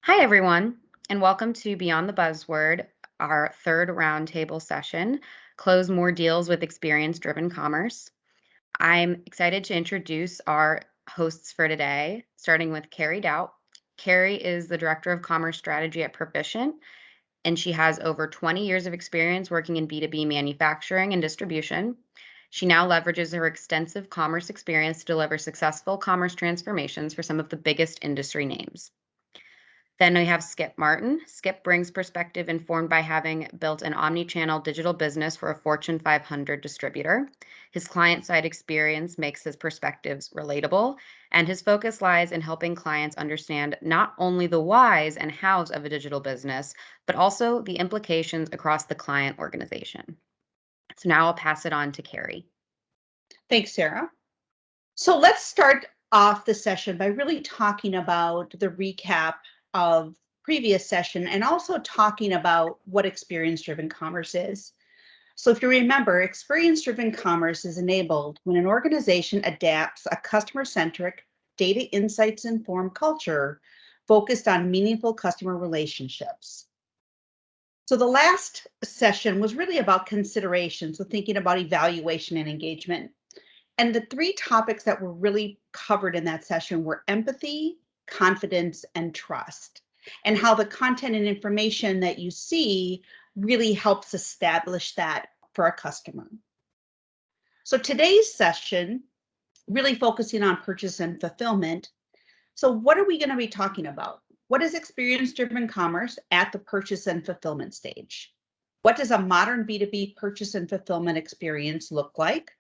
Hi, everyone, and welcome to Beyond the Buzzword, our third roundtable session, Close More Deals with Experience-Driven Commerce. I'm excited to introduce our hosts for today, starting with Carrie Doubt. Carrie is the Director of Commerce Strategy at Proficient, and she has over 20 years of experience working in B2B manufacturing and distribution. She now leverages her extensive commerce experience to deliver successful commerce transformations for some of the biggest industry names. Then we have Skip Martin. Skip brings perspective informed by having built an omni-channel digital business for a Fortune 500 distributor. His client-side experience makes his perspectives relatable, and his focus lies in helping clients understand not only the whys and hows of a digital business, but also the implications across the client organization. So now I'll pass it on to Carrie. Thanks, Sarah. So let's start off the session by really talking about the recap of previous session and also talking about what experience-driven commerce is. So if you remember, experience-driven commerce is enabled when an organization adapts a customer-centric, data insights-informed culture focused on meaningful customer relationships. So the last session was really about consideration, so thinking about evaluation and engagement. And the three topics that were really covered in that session were empathy, confidence, and trust, and how the content and information that you see really helps establish that for a customer. So today's session, really focusing on purchase and fulfillment. So what are we going to be talking about? What is experience-driven commerce at the purchase and fulfillment stage? What does a modern B2B purchase and fulfillment experience look like?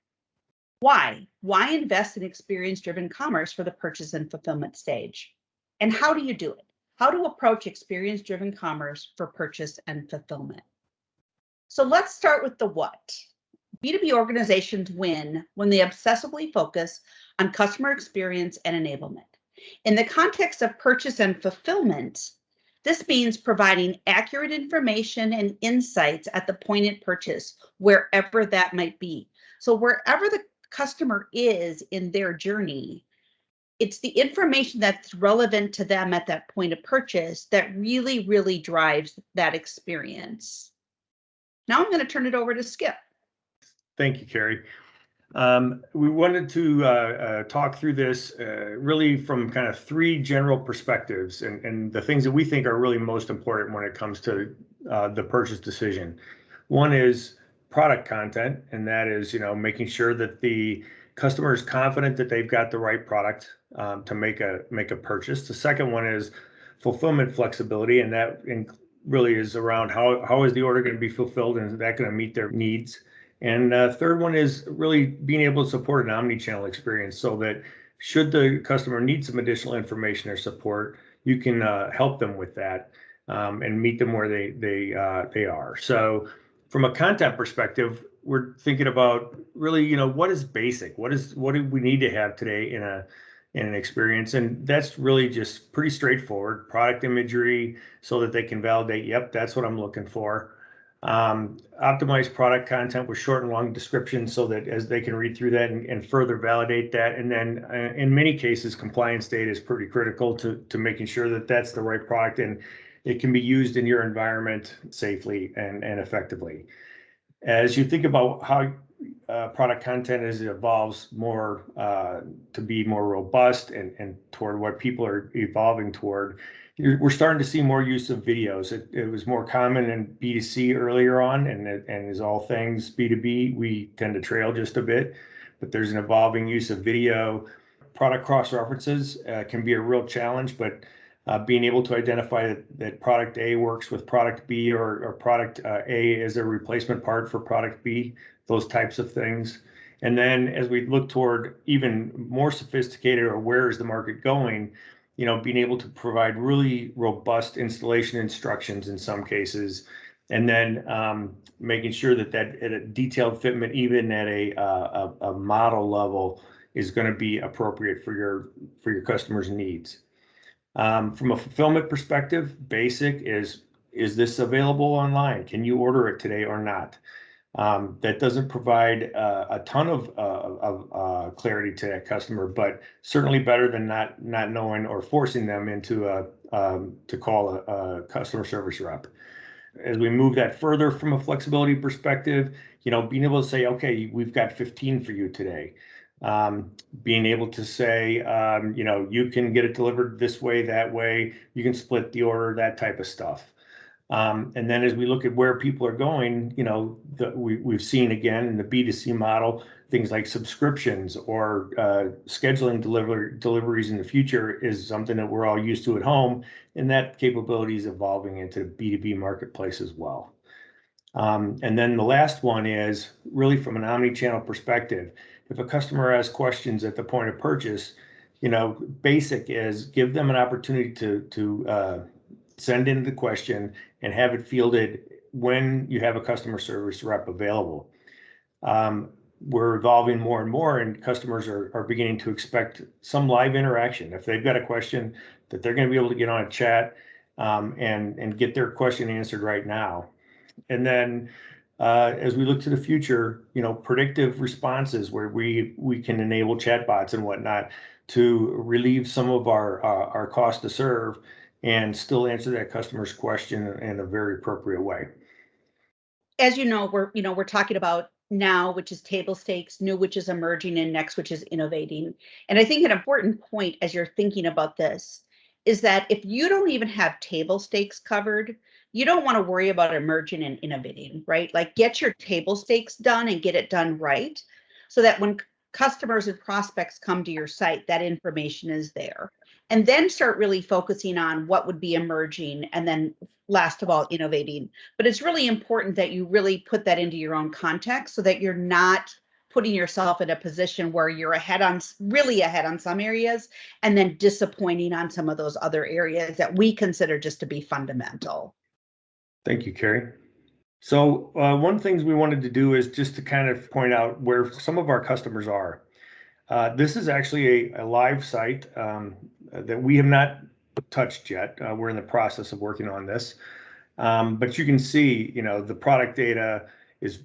Why? Why invest in experience-driven commerce for the purchase and fulfillment stage? And how do you do it? How to approach experience-driven commerce for purchase and fulfillment? So let's start with the what. B2B organizations win when they obsessively focus on customer experience and enablement. In the context of purchase and fulfillment, this means providing accurate information and insights at the point of purchase, wherever that might be. So wherever the customer is in their journey, it's the information that's relevant to them at that point of purchase that really drives that experience. Now I'm going to turn it over to Skip. Thank you, Carrie. We wanted to talk through this really from kind of three general perspectives and the things that we think are really most important when it comes to the purchase decision. One is product content, and that is, making sure that the customer is confident that they've got the right product to make a purchase. The second one is fulfillment flexibility, and that really is around how is the order going to be fulfilled, and is that going to meet their needs? And third one is really being able to support an omni-channel experience so that should the customer need some additional information or support, you can help them with that and meet them where they are. So from a content perspective, we're thinking about really, what is basic? What do we need to have today in an experience? And that's really just pretty straightforward. Product imagery so that they can validate, yep, that's what I'm looking for. Optimize product content with short and long descriptions so that as they can read through that and further validate that. And then in many cases, compliance data is pretty critical to making sure that that's the right product and it can be used in your environment safely and effectively. As you think about how product content as it evolves more to be more robust and toward what people are evolving toward, we're starting to see more use of videos. It was more common in B2C earlier on, and as all things B2B, we tend to trail just a bit, but there's an evolving use of video. Product cross-references can be a real challenge, but being able to identify that product A works with product B or product A is a replacement part for product B, those types of things. And then as we look toward even more sophisticated or where is the market going, being able to provide really robust installation instructions in some cases, and then making sure that at a detailed fitment, even at a model level, is going to be appropriate for your customers' needs. From a fulfillment perspective, basic is this available online? Can you order it today or not? That doesn't provide a ton of clarity to that customer, but certainly better than not knowing or forcing them into to call a customer service rep. As we move that further from a flexibility perspective, being able to say, okay, we've got 15 for you today. Being able to say, you can get it delivered this way, that way, you can split the order, that type of stuff. And then as we look at where people are going, we've seen again in the B2C model, things like subscriptions or scheduling deliveries in the future is something that we're all used to at home. And that capability is evolving into the B2B marketplace as well. And then the last one is really from an omni-channel perspective. If a customer has questions at the point of purchase, basic is give them an opportunity to send in the question and have it fielded when you have a customer service rep available. We're evolving more and more, and customers are beginning to expect some live interaction. If they've got a question, that they're going to be able to get on a chat and get their question answered right now. And then as we look to the future, predictive responses where we can enable chatbots and whatnot to relieve some of our cost to serve and still answer that customer's question in a very appropriate way. As we're talking about now, which is table stakes, new, which is emerging, and next, which is innovating. And I think an important point as you're thinking about this is that if you don't even have table stakes covered, you don't want to worry about emerging and innovating, right? Like get your table stakes done and get it done right so that when customers and prospects come to your site, that information is there. And then start really focusing on what would be emerging and then last of all, innovating. But it's really important that you really put that into your own context so that you're not putting yourself in a position where you're really ahead on some areas and then disappointing on some of those other areas that we consider just to be fundamental. Thank you, Carrie. So one thing we wanted to do is just to kind of point out where some of our customers are. This is actually a live site that we have not touched yet. We're in the process of working on this. But you can see, the product data is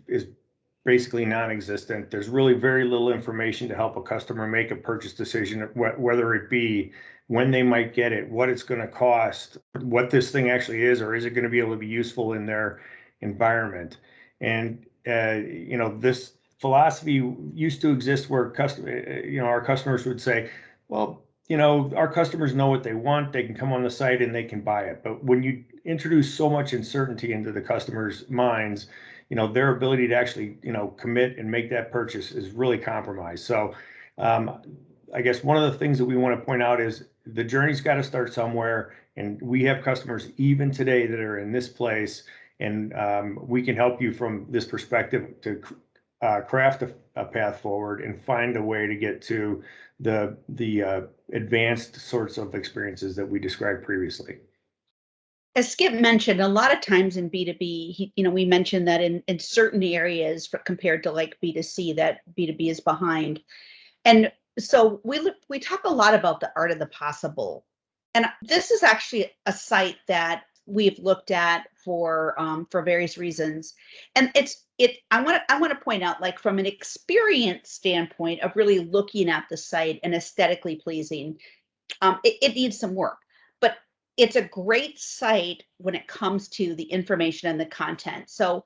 basically non-existent. There's really very little information to help a customer make a purchase decision, whether it be when they might get it, what it's going to cost, what this thing actually is, or is it going to be able to be useful in their environment. And, this philosophy used to exist where our customers would say, well, our customers know what they want. They can come on the site and they can buy it. But when you introduce so much uncertainty into the customer's minds, their ability to actually, commit and make that purchase is really compromised. So I guess one of the things that we want to point out is the journey's got to start somewhere. And we have customers even today that are in this place. And we can help you from this perspective to craft a path forward and find a way to get to the advanced sorts of experiences that we described previously. As Skip mentioned, a lot of times in B2B, we mentioned that in certain areas compared to like B2C, that B2B is behind. And so we talk a lot about the art of the possible. And this is actually a site that we've looked at for various reasons. And I want to point out, like from an experience standpoint of really looking at the site and aesthetically pleasing, it needs some work. But it's a great site when it comes to the information and the content. So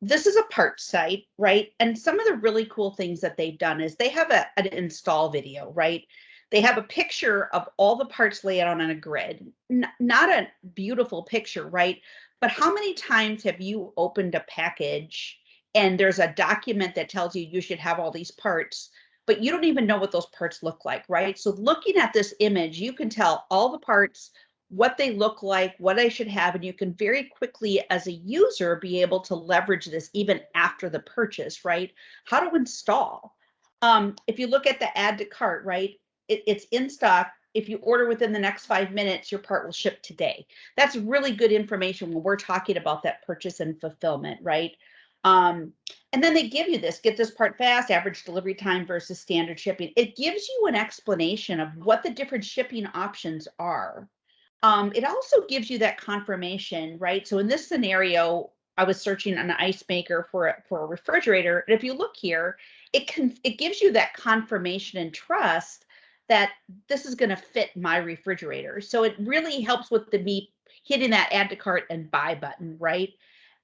this is a part site, right? And some of the really cool things that they've done is they have an install video, right? They have a picture of all the parts laid out on a grid. Not a beautiful picture, right? But how many times have you opened a package and there's a document that tells you should have all these parts, but you don't even know what those parts look like, right? So looking at this image, you can tell all the parts, what they look like, what I should have, and you can very quickly as a user be able to leverage this even after the purchase, right? How to install. If you look at the add to cart, right? It's in stock. If you order within the next 5 minutes, your part will ship today. That's really good information when we're talking about that purchase and fulfillment, right? And then they give you this, get this part fast, average delivery time versus standard shipping. It gives you an explanation of what the different shipping options are. It also gives you that confirmation, right? So in this scenario, I was searching an ice maker for a refrigerator. And if you look here, it gives you that confirmation and trust that this is going to fit my refrigerator. So it really helps with the me hitting that add to cart and buy button, right?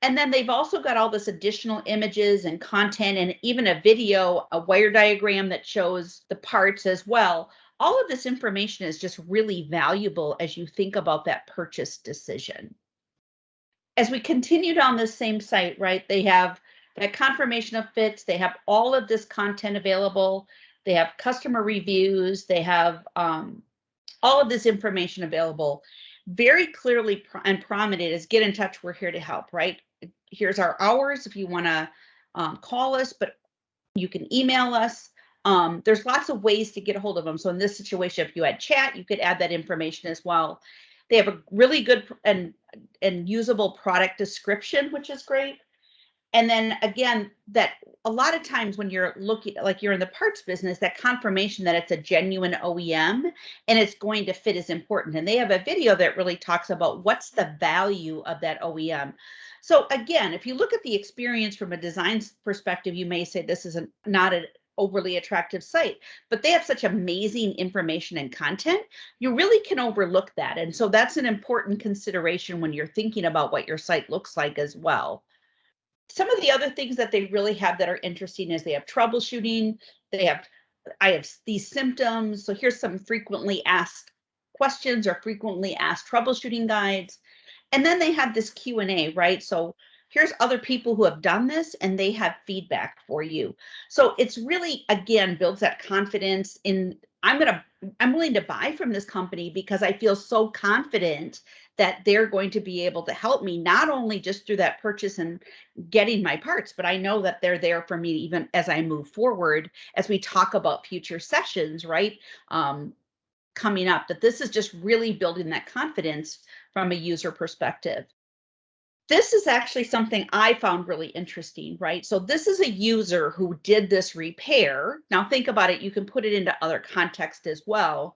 And then they've also got all this additional images and content and even a video, a wire diagram that shows the parts as well. All of this information is just really valuable as you think about that purchase decision. As we continue down this same site, right, they have that confirmation of fits, they have all of this content available, they have customer reviews, they have all of this information available. Very clearly and prominent is get in touch, we're here to help, right? Here's our hours if you want to call us, but you can email us. There's lots of ways to get a hold of them. So in this situation, if you had chat, you could add that information as well. They have a really good and usable product description, which is great. And then again, that a lot of times when you're looking, like you're in the parts business, that confirmation that it's a genuine OEM and it's going to fit is important. And they have a video that really talks about what's the value of that OEM. So again, if you look at the experience from a design perspective, you may say this is not an overly attractive site, but they have such amazing information and content, you really can overlook that. And so that's an important consideration when you're thinking about what your site looks like as well. Some of the other things that they really have that are interesting is they have troubleshooting. I have these symptoms. So here's some frequently asked questions or frequently asked troubleshooting guides. And then they have this Q&A, right? So here's other people who have done this and they have feedback for you. So it's really, again, builds that confidence in I'm willing to buy from this company because I feel so confident that they're going to be able to help me, not only just through that purchase and getting my parts, but I know that they're there for me even as I move forward, as we talk about future sessions, right? Coming up, that this is just really building that confidence from a user perspective. This is actually something I found really interesting, right? So this is a user who did this repair. Now think about it, you can put it into other context as well.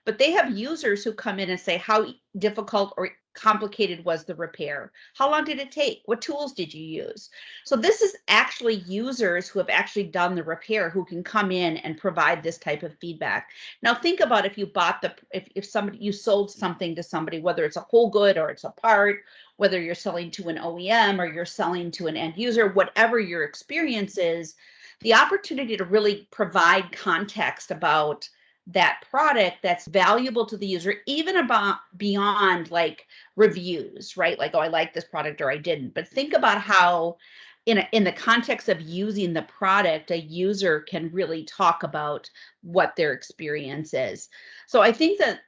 But they have users who come in and say, how difficult or complicated was the repair? How long did it take? What tools did you use? So this is actually users who have actually done the repair who can come in and provide this type of feedback. Now think about if you bought if somebody, you sold something to somebody, whether it's a whole good or it's a part, whether you're selling to an OEM or you're selling to an end user, whatever your experience is, the opportunity to really provide context about that product that's valuable to the user, even about beyond like reviews, right? Like, oh, I like this product or I didn't. But think about how in the context of using the product, a user can really talk about what their experience is. So I think that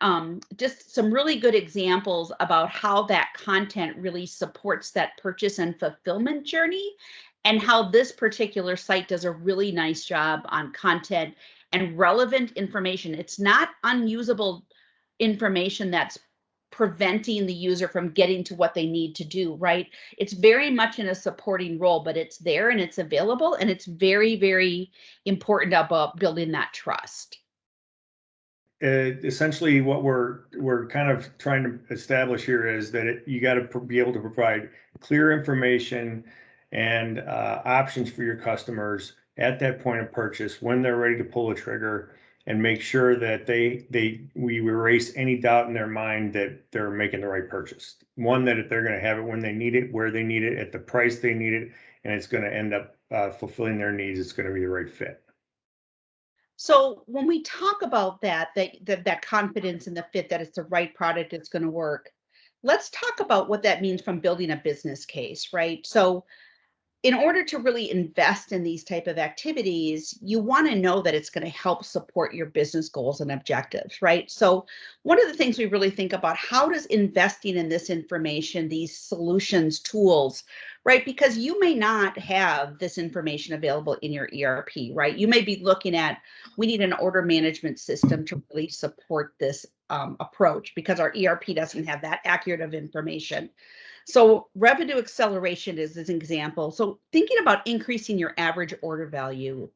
just some really good examples about how that content really supports that purchase and fulfillment journey, and how this particular site does a really nice job on content and relevant information. It's not unusable information that's preventing the user from getting to what they need to do, right? It's very much in a supporting role, but it's there and it's available, and it's very, very important about building that trust. Essentially, what we're kind of trying to establish here is that you got to be able to provide clear information and options for your customers at that point of purchase when they're ready to pull the trigger, and make sure that we erase any doubt in their mind that they're making the right purchase. One, that they're going to have it when they need it, where they need it, at the price they need it, and it's going to end up fulfilling their needs. It's going to be the right fit. So when we talk about that confidence in the fit, that it's the right product, it's going to work, let's talk about what that means from building a business case, right? So in order to really invest in these type of activities, you want to know that it's going to help support your business goals and objectives, right? So one of the things we really think about, how does investing in this information, these solutions, tools, right? Because you may not have this information available in your ERP, right? You may be looking at, we need an order management system to really support this approach because our ERP doesn't have that accurate of information. So revenue acceleration is an example. So thinking about increasing your average order value,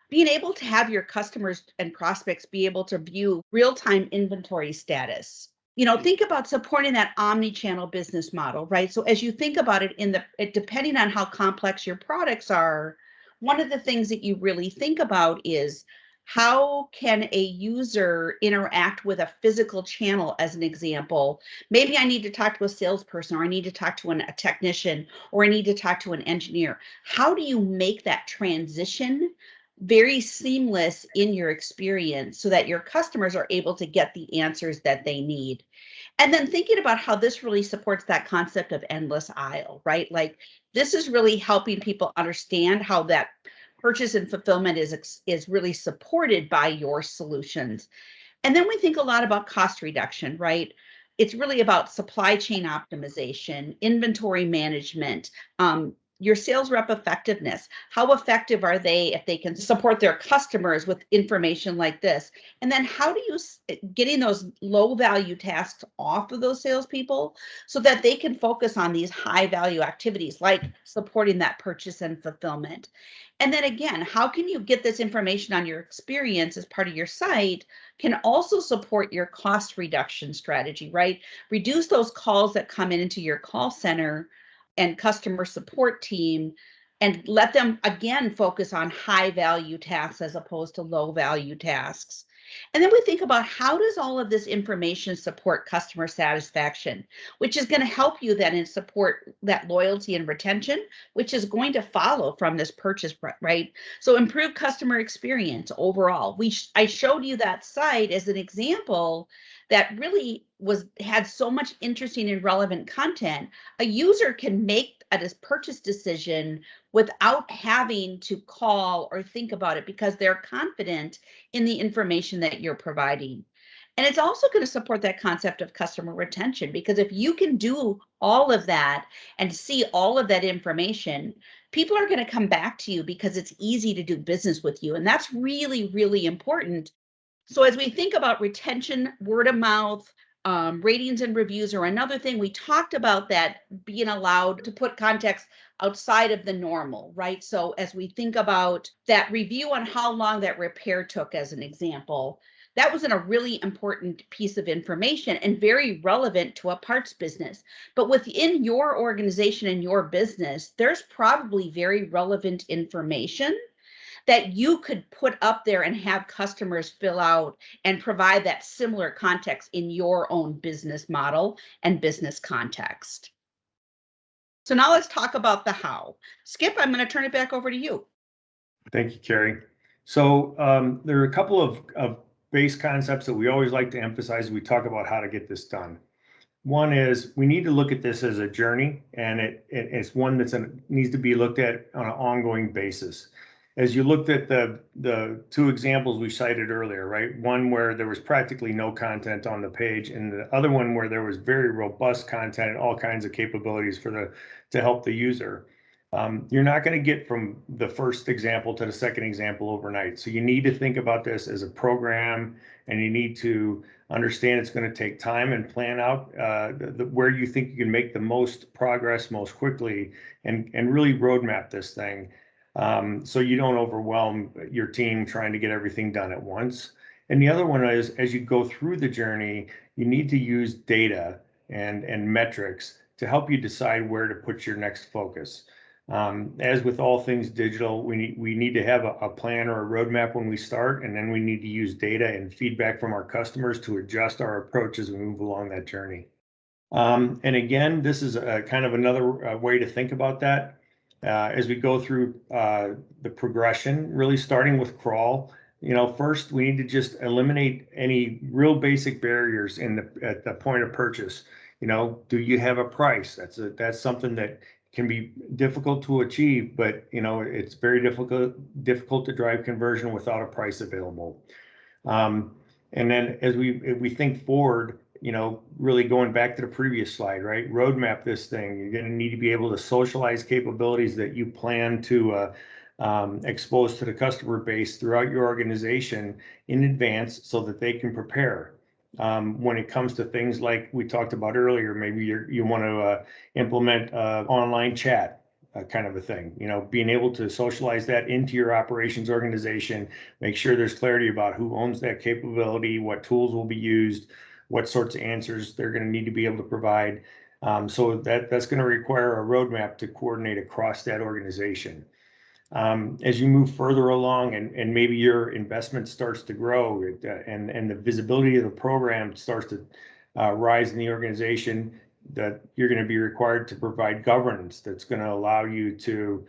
being able to have your customers and prospects be able to view real-time inventory status, think about supporting that omni-channel business model, right? So as you think about it, depending on how complex your products are, one of the things that you really think about is how can a user interact with a physical channel, as an example. Maybe I need to talk to a salesperson, or I need to talk to a technician, or I need to talk to an engineer. How do you make that transition very seamless in your experience so that your customers are able to get the answers that they need? And then thinking about how this really supports that concept of endless aisle, right? Like, this is really helping people understand how that purchase and fulfillment is really supported by your solutions. And then we think a lot about cost reduction, right? It's really about supply chain optimization, inventory management, your sales rep effectiveness. How effective are they if they can support their customers with information like this? And then how do you getting those low value tasks off of those salespeople so that they can focus on these high value activities like supporting that purchase and fulfillment? And then again, how can you get this information on your experience as part of your site can also support your cost reduction strategy, right? Reduce those calls that come into your call center and customer support team, and let them again focus on high value tasks as opposed to low value tasks. And then we think about, how does all of this information support customer satisfaction, which is going to help you then in support that loyalty and retention, which is going to follow from this purchase, right? So improve customer experience overall. I showed you that site as an example that really had so much interesting and relevant content. A user can make a purchase decision without having to call or think about it, because they're confident in the information that you're providing. And it's also going to support that concept of customer retention, because if you can do all of that and see all of that information, people are going to come back to you because it's easy to do business with you. And that's really, really important. So as we think about retention, word of mouth, ratings and reviews are another thing. We talked about that being allowed to put context outside of the normal, right? So as we think about that review on how long that repair took, as an example, that was a really important piece of information and very relevant to a parts business. But within your organization and your business, there's probably very relevant information that you could put up there and have customers fill out and provide that similar context in your own business model and business context. So now let's talk about the how. Skip, I'm going to turn it back over to you. Thank you, Carrie. So there are a couple of base concepts that we always like to emphasize when we talk about how to get this done. One is, we need to look at this as a journey, and it's one that needs to be looked at on an ongoing basis. As you looked at the two examples we cited earlier, right? One where there was practically no content on the page, and the other one where there was very robust content and all kinds of capabilities to help the user. You're not going to get from the first example to the second example overnight. So you need to think about this as a program, and you need to understand it's going to take time, and plan out where you think you can make the most progress most quickly, and really roadmap this thing, so you don't overwhelm your team trying to get everything done at once. And the other one is, as you go through the journey, you need to use data and metrics to help you decide where to put your next focus. As with all things digital, we need to have a plan or a roadmap when we start, and then we need to use data and feedback from our customers to adjust our approach as we move along that journey. And again, this is kind of another way to think about that. As we go through the progression, really starting with crawl, first we need to just eliminate any real basic barriers at the point of purchase. Do you have a price? That's something that can be difficult to achieve, but it's very difficult to drive conversion without a price available. And then as we think forward, really going back to the previous slide, right? Roadmap this thing. You're going to need to be able to socialize capabilities that you plan to expose to the customer base throughout your organization in advance, so that they can prepare. When it comes to things like we talked about earlier, maybe you want to implement online chat. Kind of a thing, being able to socialize that into your operations organization, make sure there's clarity about who owns that capability, what tools will be used, what sorts of answers they're going to need to be able to provide. So that's going to require a roadmap to coordinate across that organization. As you move further along and maybe your investment starts to grow and the visibility of the program starts to rise in the organization, that you're going to be required to provide governance that's going to allow you to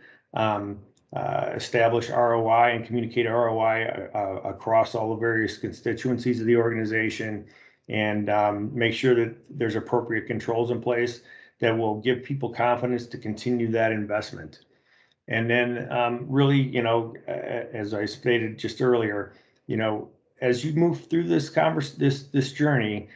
establish ROI and communicate ROI across all the various constituencies of the organization, and make sure that there's appropriate controls in place that will give people confidence to continue that investment. And then really, as I stated just earlier, as you move through this journey,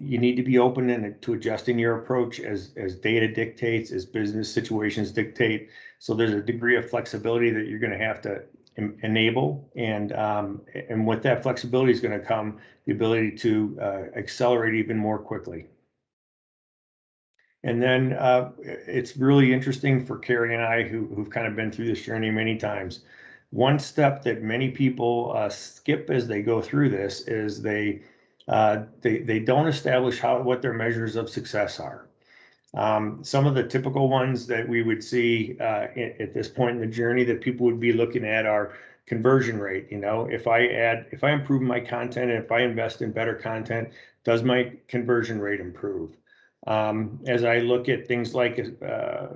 you need to be open to adjusting your approach as data dictates, as business situations dictate. So there's a degree of flexibility that you're going to have to enable, and with that flexibility is going to come the ability to accelerate even more quickly. And then it's really interesting for Carrie and I, who've kind of been through this journey many times. One step that many people skip as they go through this is they don't establish what their measures of success are. Some of the typical ones that we would see at this point in the journey that people would be looking at are conversion rate. If I improve my content, and if I invest in better content, does my conversion rate improve? As I look at things like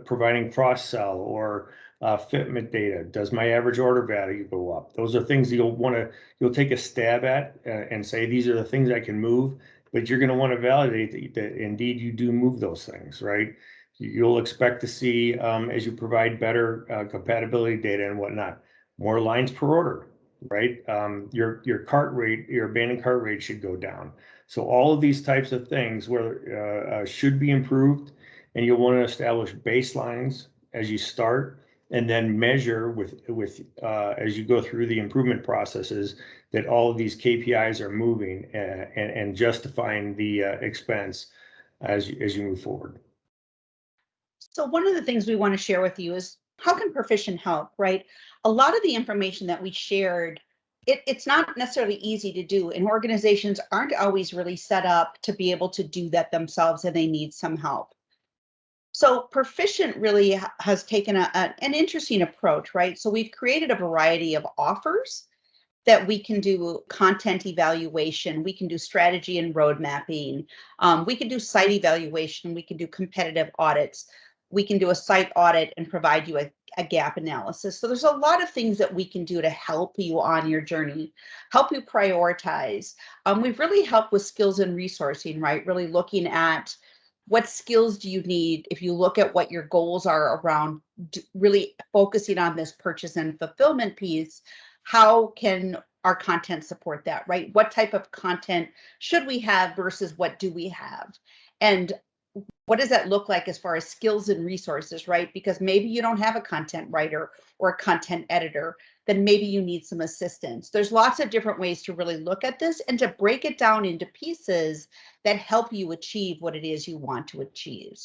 providing cross-sell or fitment data, does my average order value go up? Those are things you'll take a stab at and say, these are the things I can move, but you're going to want to validate that indeed you do move those things, right? You'll expect to see, as you provide better compatibility data and whatnot, more lines per order, right? Your cart rate, your abandoned cart rate should go down. So all of these types of things should be improved, and you'll want to establish baselines as you start, and then measure with as you go through the improvement processes that all of these KPIs are moving and justifying the expense as you move forward. So one of the things we want to share with you is how can Proficient help, right? A lot of the information that we shared, it's not necessarily easy to do, and organizations aren't always really set up to be able to do that themselves, and they need some help. So Proficient really has taken an interesting approach, right? So we've created a variety of offers that we can do content evaluation, we can do strategy and road mapping, we can do site evaluation, we can do competitive audits, we can do a site audit and provide you a gap analysis. So there's a lot of things that we can do to help you on your journey, help you prioritize. We've really helped with skills and resourcing, right? Really looking at what skills do you need if you look at what your goals are around really focusing on this purchase and fulfillment piece. How can our content support that, right? What type of content should we have versus what do we have? And what does that look like as far as skills and resources, right? Because maybe you don't have a content writer or a content editor, then maybe you need some assistance. There's lots of different ways to really look at this and to break it down into pieces that help you achieve what it is you want to achieve.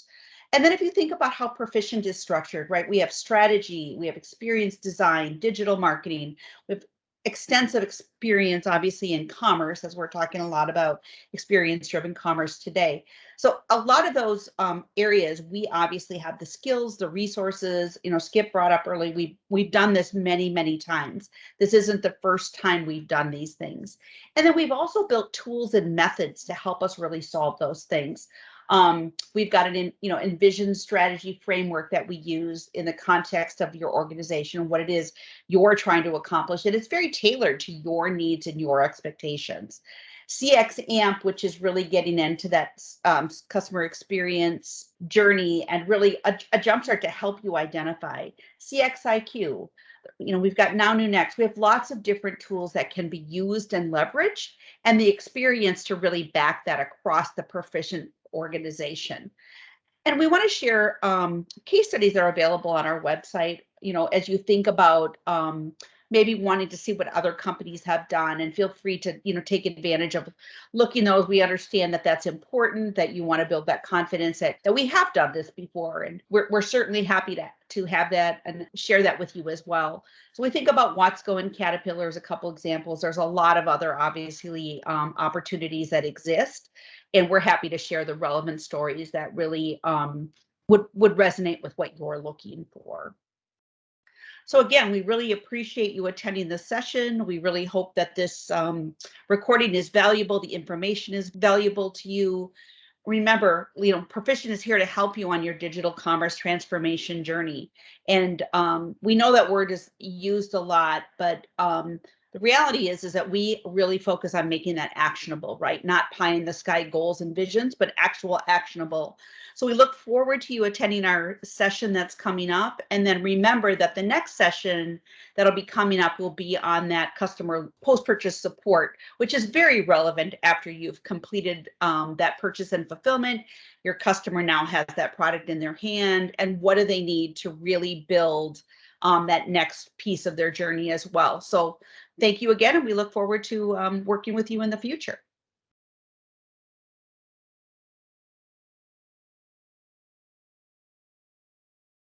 And then if you think about how Proficient is structured, right? We have strategy, we have experience design, digital marketing, we have extensive experience, obviously, in commerce, as we're talking a lot about experience-driven commerce today. So a lot of those areas, we obviously have the skills, the resources. Skip brought up early, we've done this many, many times. This isn't the first time we've done these things. And then we've also built tools and methods to help us really solve those things. We've got an envision strategy framework that we use in the context of your organization, what it is you're trying to accomplish. And it's very tailored to your needs and your expectations. CX AMP, which is really getting into that customer experience journey and really a jumpstart to help you identify. CX IQ, we've got Now New Next. We have lots of different tools that can be used and leveraged, and the experience to really back that across the Proficient organization. And we want to share case studies that are available on our website. As you think about maybe wanting to see what other companies have done, and feel free to, take advantage of looking those. We understand that that's important, that you want to build that confidence that we have done this before, and we're certainly happy to have that and share that with you as well. So we think about Watsco and Caterpillar as a couple examples. There's a lot of other, obviously, opportunities that exist, and we're happy to share the relevant stories that really would resonate with what you're looking for. So again, we really appreciate you attending this session. We really hope that this recording is valuable, the information is valuable to you. Remember, Proficient is here to help you on your digital commerce transformation journey. And we know that word is used a lot, but the reality is that we really focus on making that actionable, right? Not pie in the sky goals and visions, but actual actionable. So we look forward to you attending our session that's coming up. And then remember that the next session that'll be coming up will be on that customer post-purchase support, which is very relevant after you've completed that purchase and fulfillment. Your customer now has that product in their hand, and what do they need to really build that next piece of their journey as well. So thank you again, and we look forward to working with you in the future.